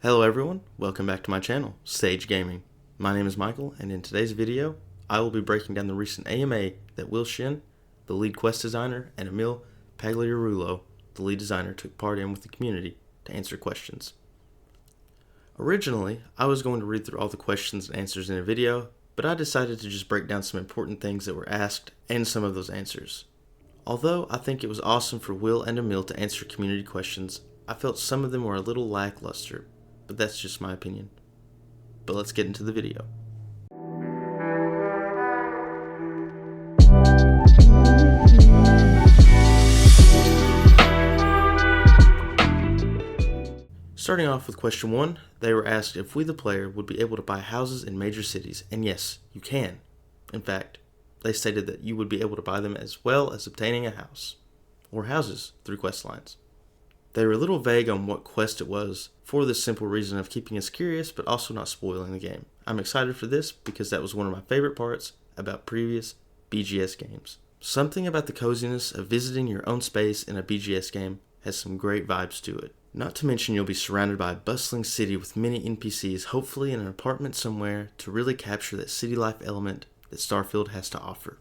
Hello everyone, welcome back to my channel, Sage Gaming. My name is Michael, and in today's video, I will be breaking down the recent AMA that Will Shin, the lead quest designer, and Emil Pagliarulo, the lead designer, took part in with the community to answer questions. Originally, I was going to read through all the questions and answers in a video, but I decided to just break down some important things that were asked and some of those answers. Although I think it was awesome for Will and Emil to answer community questions, I felt some of them were a little lackluster. But that's just my opinion. But let's get into the video. Starting off with question 1, they were asked if we the player would be able to buy houses in major cities, and yes, you can. In fact, they stated that you would be able to buy them as well as obtaining a house, or houses, through quest lines. They were a little vague on what quest it was, for the simple reason of keeping us curious but also not spoiling the game. I'm excited for this because that was one of my favorite parts about previous BGS games. Something about the coziness of visiting your own space in a BGS game has some great vibes to it. Not to mention you'll be surrounded by a bustling city with many NPCs, hopefully in an apartment somewhere, to really capture that city life element that Starfield has to offer.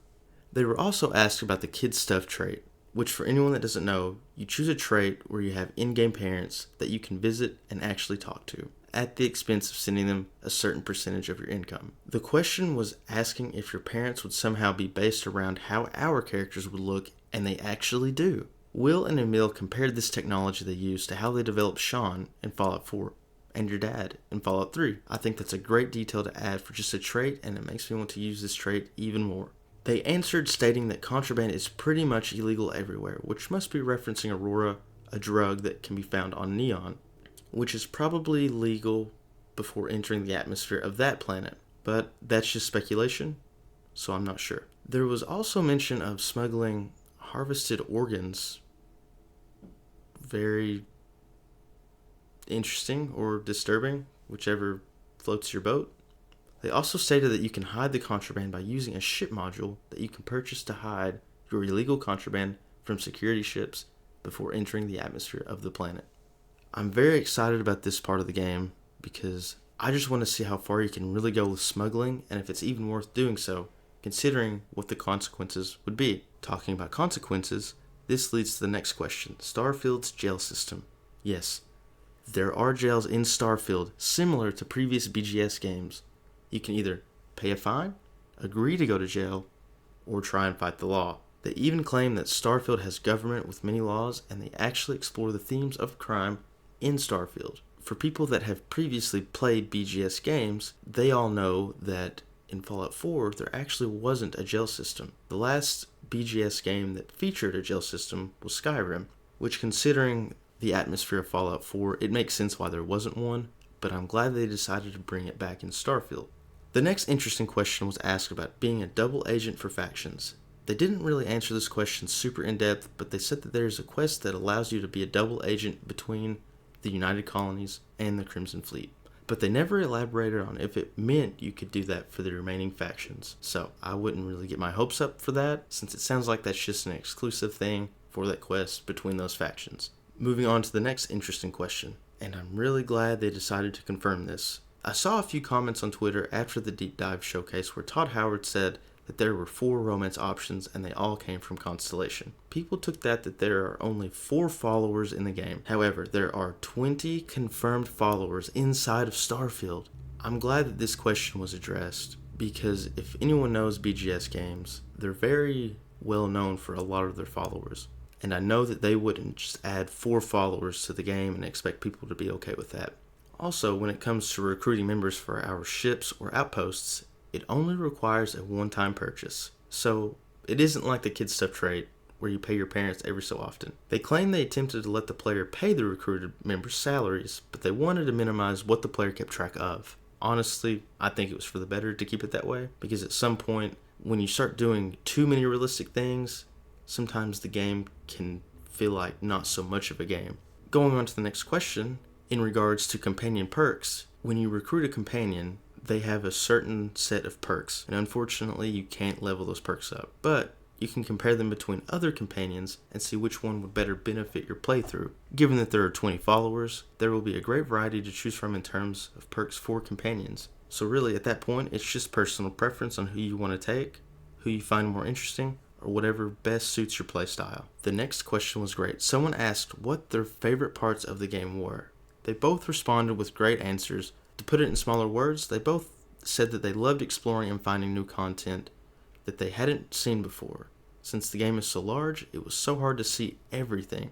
They were also asked about the kid stuff trait, which for anyone that doesn't know, you choose a trait where you have in-game parents that you can visit and actually talk to, at the expense of sending them a certain percentage of your income. The question was asking if your parents would somehow be based around how our characters would look, and they actually do. Will and Emil compared this technology they used to how they developed Sean in Fallout 4, and your dad in Fallout 3. I think that's a great detail to add for just a trait, and it makes me want to use this trait even more. They answered stating that contraband is pretty much illegal everywhere, which must be referencing Aurora, a drug that can be found on Neon, which is probably legal before entering the atmosphere of that planet, but that's just speculation, so I'm not sure. There was also mention of smuggling harvested organs. Very interesting or disturbing, whichever floats your boat. They also stated that you can hide the contraband by using a ship module that you can purchase to hide your illegal contraband from security ships before entering the atmosphere of the planet. I'm very excited about this part of the game because I just want to see how far you can really go with smuggling and if it's even worth doing so, considering what the consequences would be. Talking about consequences, this leads to the next question, Starfield's jail system. Yes, there are jails in Starfield similar to previous BGS games. You can either pay a fine, agree to go to jail, or try and fight the law. They even claim that Starfield has government with many laws, and they actually explore the themes of crime in Starfield. For people that have previously played BGS games, they all know that in Fallout 4, there actually wasn't a jail system. The last BGS game that featured a jail system was Skyrim, which, considering the atmosphere of Fallout 4, it makes sense why there wasn't one, but I'm glad they decided to bring it back in Starfield. The next interesting question was asked about being a double agent for factions. They didn't really answer this question super in depth, but they said that there is a quest that allows you to be a double agent between the United Colonies and the Crimson Fleet. But they never elaborated on if it meant you could do that for the remaining factions. So I wouldn't really get my hopes up for that, since it sounds like that's just an exclusive thing for that quest between those factions. Moving on to the next interesting question, and I'm really glad they decided to confirm this. I saw a few comments on Twitter after the deep dive showcase where Todd Howard said that there were 4 romance options and they all came from Constellation. People took that there are only 4 followers in the game. However, there are 20 confirmed followers inside of Starfield. I'm glad that this question was addressed because if anyone knows BGS games, they're very well known for a lot of their followers. And I know that they wouldn't just add 4 followers to the game and expect people to be okay with that. Also, when it comes to recruiting members for our ships or outposts, it only requires a one-time purchase. So, it isn't like the kid stuff trait, where you pay your parents every so often. They claim they attempted to let the player pay the recruited members' salaries, but they wanted to minimize what the player kept track of. Honestly, I think it was for the better to keep it that way, because at some point, when you start doing too many realistic things, sometimes the game can feel like not so much of a game. Going on to the next question, in regards to companion perks, when you recruit a companion, they have a certain set of perks, and unfortunately you can't level those perks up. But you can compare them between other companions and see which one would better benefit your playthrough. Given that there are 20 followers, there will be a great variety to choose from in terms of perks for companions. So really, at that point, it's just personal preference on who you want to take, who you find more interesting, or whatever best suits your playstyle. The next question was great. Someone asked what their favorite parts of the game were. They both responded with great answers. To put it in smaller words, they both said that they loved exploring and finding new content that they hadn't seen before. Since the game is so large, it was so hard to see everything.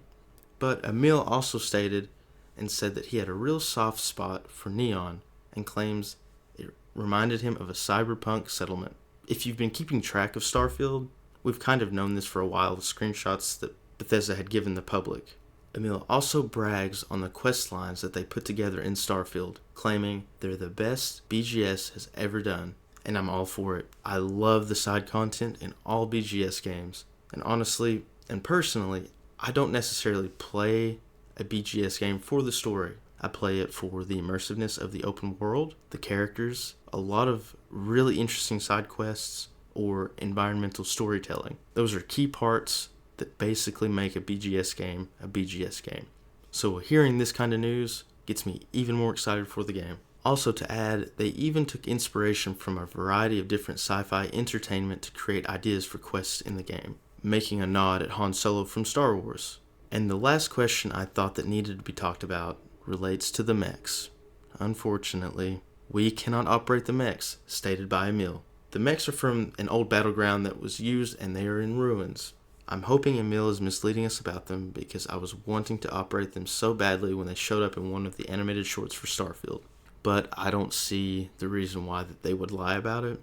But Emil also stated and said that he had a real soft spot for Neon and claims it reminded him of a cyberpunk settlement. If you've been keeping track of Starfield, we've kind of known this for a while with screenshots that Bethesda had given the public. Emil also brags on the quest lines that they put together in Starfield, claiming they're the best BGS has ever done, and I'm all for it. I love the side content in all BGS games, and honestly and personally, I don't necessarily play a BGS game for the story. I play it for the immersiveness of the open world, the characters, a lot of really interesting side quests, or environmental storytelling. Those are key parts that basically make a BGS game a BGS game. So hearing this kind of news gets me even more excited for the game. Also to add, they even took inspiration from a variety of different sci-fi entertainment to create ideas for quests in the game, making a nod at Han Solo from Star Wars. And the last question I thought that needed to be talked about relates to the mechs. Unfortunately, we cannot operate the mechs, stated by Emil. The mechs are from an old battleground that was used and they are in ruins. I'm hoping Emil is misleading us about them because I was wanting to operate them so badly when they showed up in one of the animated shorts for Starfield. But I don't see the reason why that they would lie about it.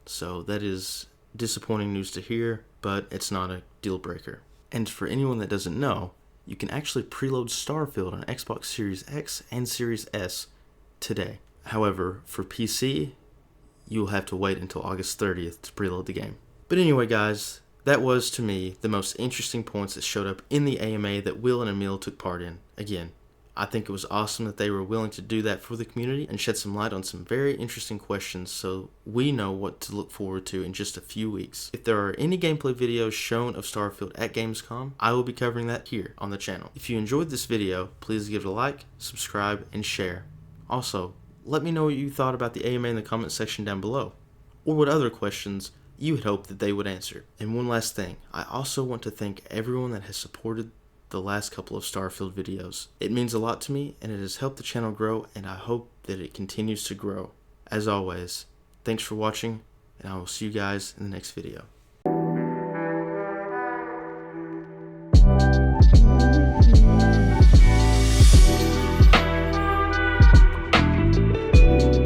So that is disappointing news to hear, but it's not a deal breaker. And for anyone that doesn't know, you can actually preload Starfield on Xbox Series X and Series S today. However, for PC, you'll have to wait until August 30th to preload the game. But anyway, guys, that was, to me, the most interesting points that showed up in the AMA that Will and Emil took part in. Again, I think it was awesome that they were willing to do that for the community and shed some light on some very interesting questions so we know what to look forward to in just a few weeks. If there are any gameplay videos shown of Starfield at Gamescom, I will be covering that here on the channel. If you enjoyed this video, please give it a like, subscribe, and share. Also, let me know what you thought about the AMA in the comment section down below, or what other questions you had hoped that they would answer. And one last thing, I also want to thank everyone that has supported the last couple of Starfield videos. It means a lot to me and it has helped the channel grow, and I hope that it continues to grow. As always, thanks for watching, and I will see you guys in the next video.